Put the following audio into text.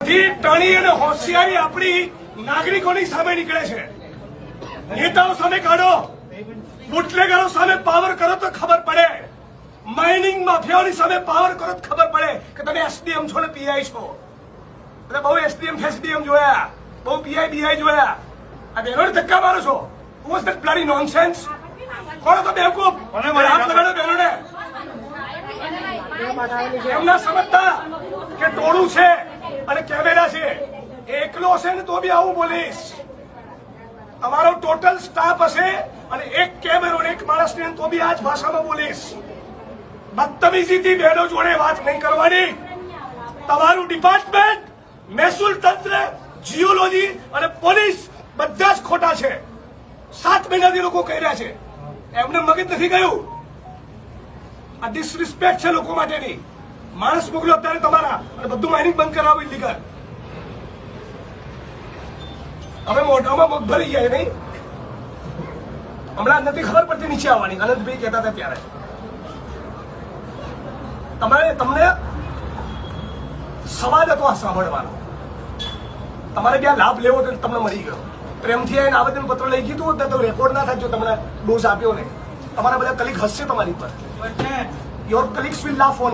ટણી અને હોશિયારી આપણી નાગરિકોની સામે નીકળે છે. નેતાઓ સામે કાઢો, બુટલેગરો સામે પાવર કરો તો ખબર પડે, માઇનિંગ માફિયાઓની સામે પાવર કરો તો ખબર પડે કે તમે એસડીએમ છો ને પીઆઈ છો. એટલે બહુ એસડીએમ ફેસડીએમ જોયા, બહુ પીઆઈ બીઆઈ જોયા, આ બહેનોને ધક્કા મારો છો. Was that bloody nonsense? કોણ તો બેવકૂફ? હાથ લગાડો બહેનોને. એમના સમજતા કે ટોળું છે અને કેમેરા છે, એકલો હશે ને તો બી આવું બોલીશ. તમારો ટોટલ સ્ટાફ હશે અને એક કેમેરો એક માણસને તો બી આ જ ભાષામાં બોલીશ. બદતમીજીથી બહેનો જોડે વાત નહીં કરવાની. તમારું ડિપાર્ટમેન્ટ, મહેસૂલ તંત્ર, જીઓલોજી અને પોલીસ બધા જ ખોટા છે. 7 મહિનાથી લોકો કહી રહ્યા છે, એમને મગજ નથી ગયું. આ ડિસરિસ્પેક્ટ છે લોકો માટેની. માણસ મોકલ્યો અત્યારે તમારા અને બધું માઇનિંગ બંધ કરાવો ઇલીગલ. હવે મોઢામાં મગ ભરી જાય નહીં. હમણાં નથી ખબર પડતી નીચે આવવાની. અનંતભાઈ કહેતા હતા ત્યારે તમને સવાલ હતો આ સાંભળવાનો. તમારે ત્યાં લાભ લેવો તો તમને મળી ગયો. પ્રેમથી આવીને આવેદન પત્ર લઈ ગયું તો રેકોર્ડ ના થાય જો તમને ડોઝ આપ્યો ને. તમારા બધા કલીગ હસશે તમારી પર. Your colleagues will laugh on